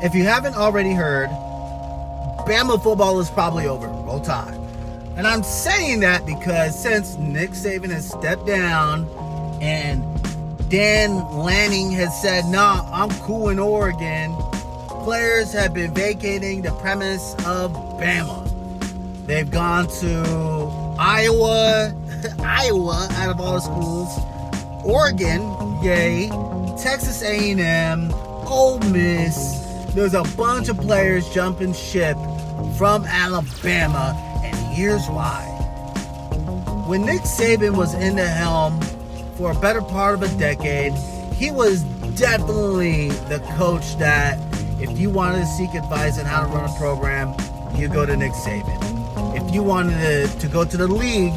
If you haven't already heard, Bama football is probably over. Roll Tide. And I'm saying that because since Nick Saban has stepped down and Dan Lanning has said, nah, I'm cool in Oregon, players have been vacating the premise of Bama. They've gone to Iowa out of all the schools, Oregon, yay, Texas A&M, Ole Miss. There's a bunch of players jumping ship from Alabama, and here's why. When Nick Saban was in the helm for a better part of a decade, he was definitely the coach that if you wanted to seek advice on how to run a program, you go to Nick Saban. If you wanted to go to the league,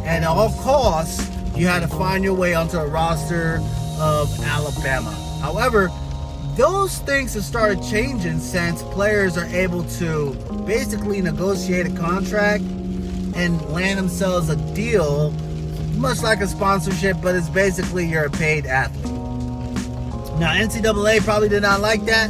at all costs, you had to find your way onto a roster of Alabama. However, those things have started changing since players are able to basically negotiate a contract and land themselves a deal, much like a sponsorship, but it's basically you're a paid athlete. Now, NCAA probably did not like that.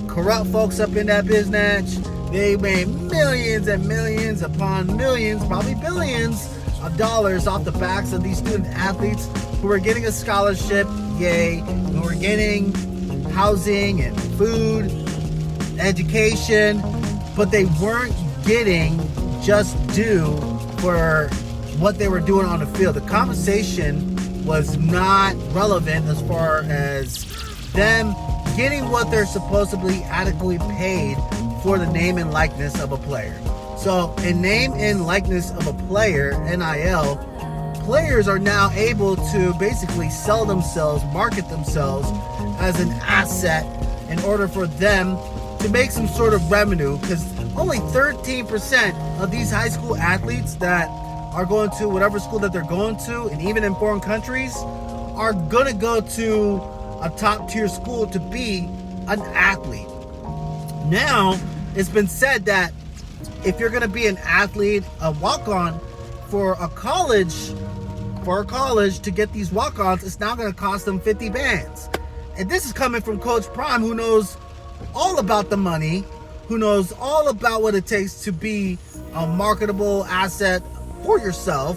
Corrupt folks up in that business, they made millions and millions upon millions, probably billions of dollars off the backs of these student athletes who were getting a scholarship, yay, who were getting housing and food, education, but they weren't getting just due for what they were doing on the field. The compensation was not relevant as far as them getting what they're supposedly adequately paid for the name and likeness of a player. So in name and likeness of a player, NIL, players are now able to basically sell themselves, market themselves as an asset in order for them to make some sort of revenue, because only 13% of these high school athletes that are going to whatever school that they're going to, and even in foreign countries, are going to go to a top tier school to be an athlete. Now, it's been said that if you're going to be an athlete, a walk-on for a college, to get these walk-ons, it's now going to cost them 50 bands. And this is coming from Coach Prime, who knows all about the money, who knows all about what it takes to be a marketable asset for yourself.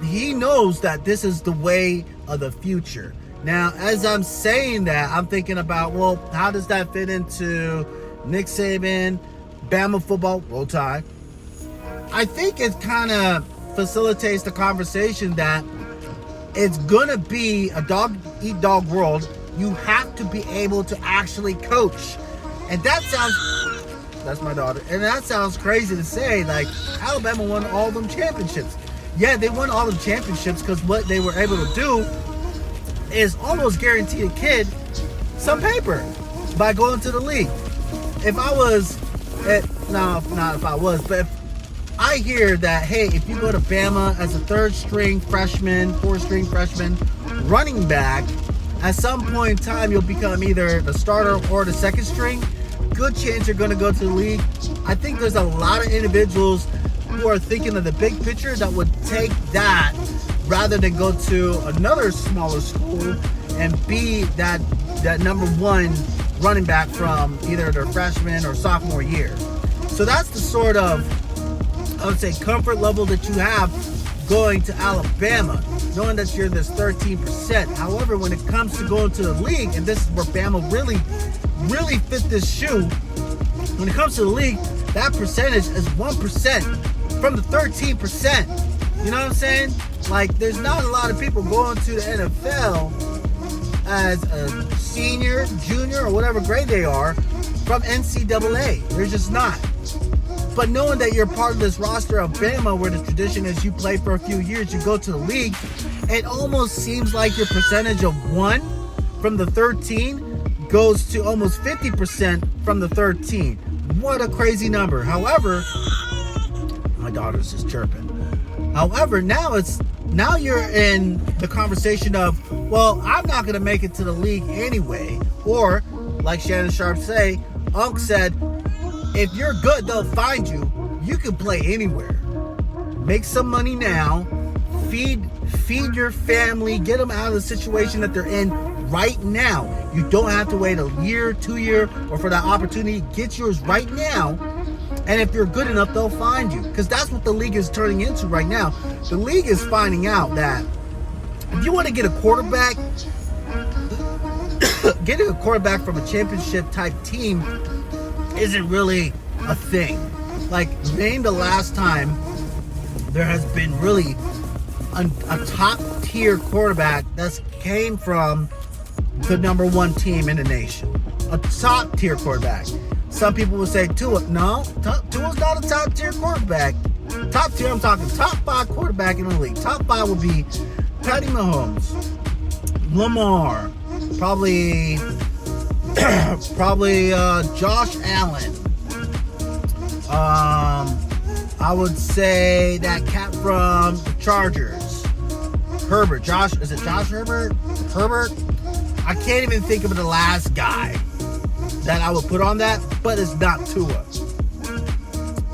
He knows that this is the way of the future. Now, as I'm saying that, I'm thinking about, well, how does that fit into Nick Saban, Bama football, Roll Tide? I think it kind of facilitates the conversation that it's going to be a dog-eat-dog world. You have to be able to actually coach. And that sounds... That's my daughter. And that sounds crazy to say. Like, Alabama won all them championships. Yeah, they won all them championships because what they were able to do is almost guarantee a kid some paper by going to the league. If I was... not if I was, but if I hear that, hey, if you go to Bama as a fourth string freshman, running back, at some point in time you'll become either the starter or the second string, good chance you're going to go to the league. I think there's a lot of individuals who are thinking of the big picture that would take that rather than go to another smaller school and be that number one running back from either their freshman or sophomore year. So that's the sort of, I would say, comfort level that you have going to Alabama, knowing that you're this 13%. However, when it comes to going to the league, and this is where Bama really fit this shoe, when it comes to the league, that percentage is 1% from the 13%. You know what I'm saying? Like, there's not a lot of people going to the NFL as a senior, junior, or whatever grade they are from NCAA. There's just not. But knowing that you're part of this roster of Bama, where the tradition is you play for a few years, you go to the league, it almost seems like your percentage of 1 from the 13 goes to almost 50% from the 13. What a crazy number. However, my daughter's just chirping. However, now you're in the conversation of, well, I'm not going to make it to the league anyway. Or, like Shannon Sharp say, Unc said, if you're good, they'll find you. You can play anywhere. Make some money now. Feed your family. Get them out of the situation that they're in right now. You don't have to wait a year, 2 year, or for that opportunity. Get yours right now. And if you're good enough, they'll find you. Because that's what the league is turning into right now. The league is finding out that if you want to get a quarterback, getting a quarterback from a championship type team isn't really a thing. Like, name the last time there has been really a top tier quarterback that's came from the number one team in the nation. A top tier quarterback. Some people will say Tua. No, Tua's not a top tier quarterback. Top tier, I'm talking top 5 quarterback in the league. Top 5 would be Patty Mahomes, Lamar, probably Josh Allen. I would say that cat from the Chargers, Herbert. Is it Josh Herbert? Herbert? I can't even think of the last guy that I would put on that, but it's not Tua.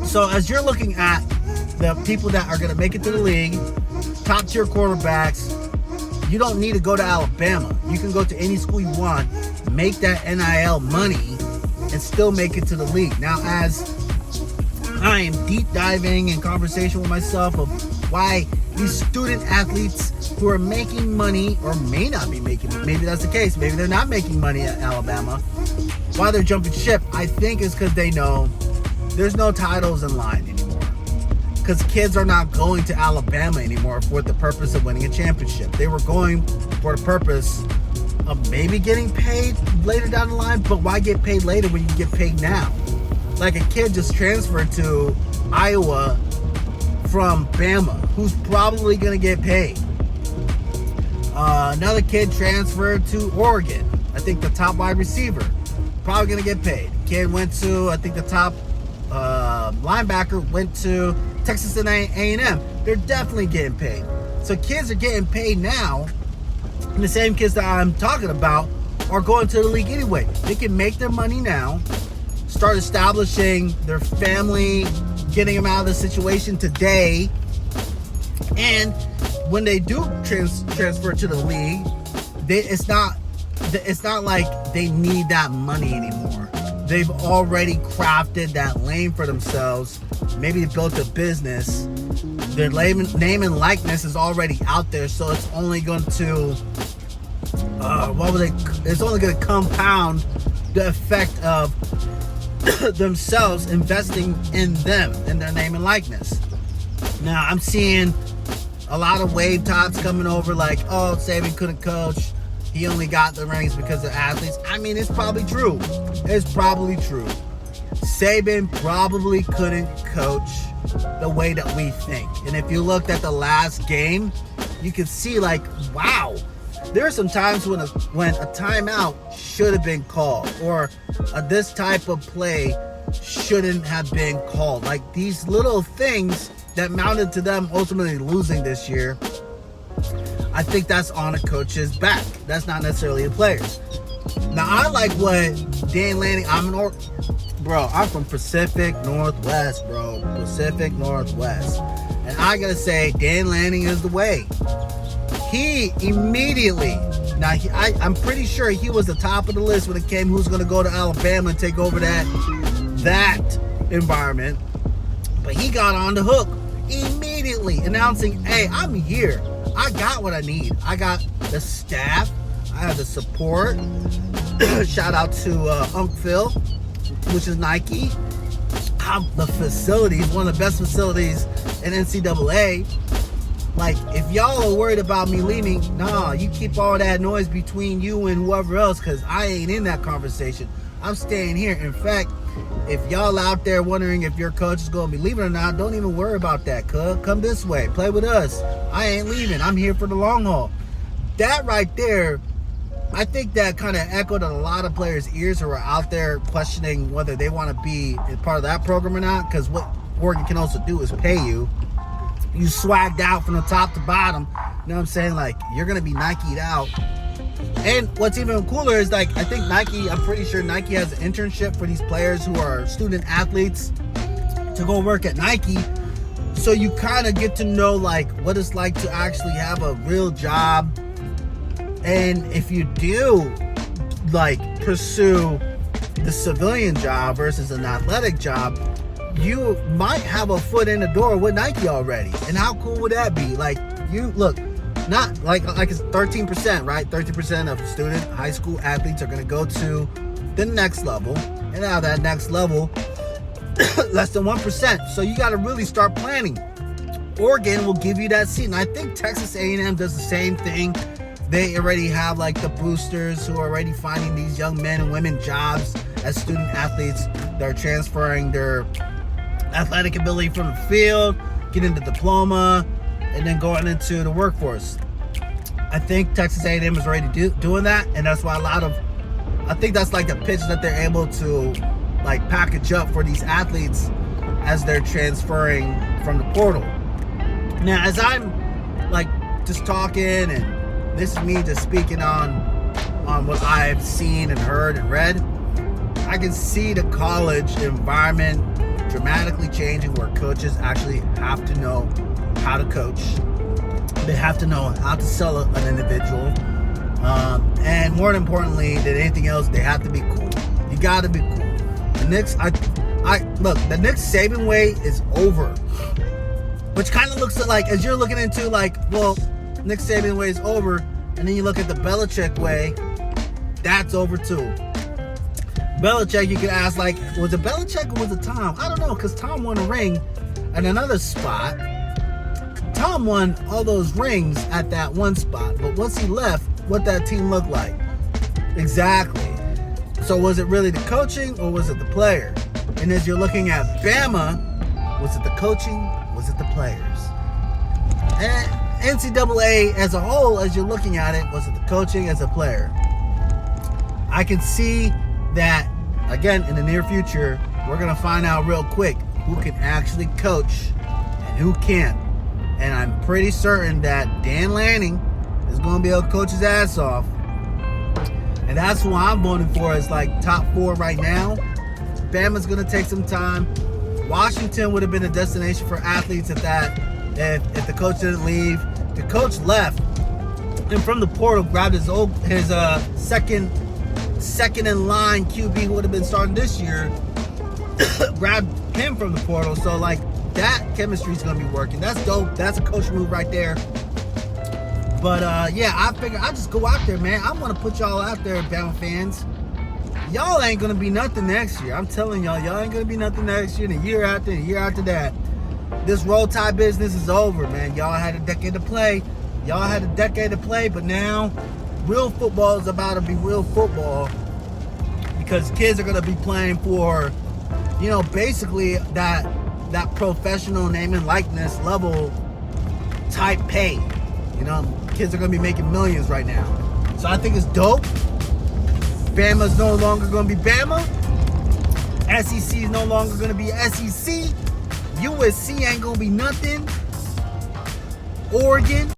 So as you're looking at the people that are going to make it to the league, top tier quarterbacks, you don't need to go to Alabama. You can go to any school you want, make that NIL money, and still make it to the league. Now, as I am deep diving in conversation with myself of why these student athletes who are making money, or may not be making, maybe that's the case, maybe they're not making money at Alabama, why they're jumping ship, I think is because they know there's no titles in line anymore. Because kids are not going to Alabama anymore for the purpose of winning a championship. They were going for the purpose of maybe getting paid later down the line, but why get paid later when you can get paid now? Like a kid just transferred to Iowa from Bama, who's probably going to get paid. Another kid transferred to Oregon. I think the top wide receiver, probably going to get paid. Kid went to, I think the top linebacker went to Texas A&M. They're definitely getting paid. So kids are getting paid now, and the same kids that I'm talking about are going to the league anyway. They can make their money now, start establishing their family, getting them out of the situation today, and when they do transfer to the league, it's not like they need that money anymore. They've already crafted that lane for themselves. Maybe they built a business. Their name and likeness is already out there, so it's only going to it's only going to compound the effect of themselves investing in them, in their name and likeness. Now, I'm seeing a lot of wave tops coming over like, oh, Sabin couldn't coach. He only got the rings because of athletes. I mean, it's probably true. It's probably true. Sabin probably couldn't coach the way that we think. And if you looked at the last game, you can see like, wow, there are some times when a timeout should have been called, or this type of play shouldn't have been called. Like these little things that mounted to them ultimately losing this year, I think that's on a coach's back. That's not necessarily the players. Now, I like what Dan Lanning, I'm from Pacific Northwest, bro. Pacific Northwest. And I gotta say, Dan Lanning is the way. He immediately, I'm pretty sure he was the top of the list when it came who's gonna go to Alabama and take over that environment. But he got on the hook immediately, announcing, hey, I'm here. I got what I need. I got the staff. I have the support. Shout out to Unc Phil, which is Nike. I have the facilities, one of the best facilities in NCAA. Like, if y'all are worried about me leaving, nah, you keep all that noise between you and whoever else, because I ain't in that conversation. I'm staying here. In fact, if y'all out there wondering if your coach is going to be leaving or not, don't even worry about that, cuz. Come this way. Play with us. I ain't leaving. I'm here for the long haul. That right there, I think that kind of echoed in a lot of players' ears who are out there questioning whether they want to be a part of that program or not, because what Oregon can also do is pay you. You swagged out from the top to bottom. You know what I'm saying? Like, you're going to be Nike'd out. And what's even cooler is, like, I think I'm pretty sure Nike has an internship for these players who are student athletes to go work at Nike. So you kind of get to know, like, what it's like to actually have a real job And if you do like pursue the civilian job versus an athletic job, you might have a foot in the door with Nike already. And how cool would that be? Like, you look, not like it's 13%, right? 13% of student high school athletes are going to go to the next level. And now that next level, less than 1%. So you got to really start planning. Oregon will give you that seat. And I think Texas A&M does the same thing. They already have like the boosters who are already finding these young men and women jobs as student athletes. They're transferring their athletic ability from the field, getting the diploma, and then going into the workforce. I think Texas A&M is already doing that, and that's why I think that's like the pitch that they're able to like package up for these athletes as they're transferring from the portal. Now, as I'm like just talking, and this is me just speaking on what I've seen and heard and read, I can see the college environment dramatically changing, where coaches actually have to know how to coach. They have to know how to sell an individual. And more importantly than anything else, they have to be cool. You got to be cool. The Knicks, look, the Nick Saban way is over. Which kind of looks like, as you're looking into like, well, Nick Saban way is over, and then you look at the Belichick way, that's over too. Belichick, you could ask, like, was it Belichick or was it Tom? I don't know, because Tom won a ring at another spot. Tom won all those rings at that one spot, but once he left, what that team looked like? Exactly. So was it really the coaching or was it the player? And as you're looking at Bama, was it the coaching? Was it the players? And NCAA as a whole, as you're looking at it, was it the coaching as a player? I can see that, again, in the near future, we're going to find out real quick who can actually coach and who can't. And I'm pretty certain that Dan Lanning is going to be able to coach his ass off. And that's who I'm voting for as like top 4 right now. Bama's going to take some time. Washington would have been a destination for athletes if the coach didn't leave. The coach left, and from the portal grabbed his second in line QB who would have been starting this year. Grabbed him from the portal. So like that chemistry is going to be working. That's dope. That's a coach move right there. But yeah, I figure I just go out there, man. I want to put y'all out there, Bama fans. Y'all ain't going to be nothing next year. I'm telling y'all ain't going to be nothing next year, and a year after, and a year after that. This Rolltide business is over, man. Y'all had a decade to play. But now real football is about to be real football, because kids are going to be playing for, basically that professional name and likeness level type pay. Kids are going to be making millions right now. So I think it's dope. Bama's no longer going to be Bama. SEC is no longer going to be SEC. USC ain't going to be nothing. Oregon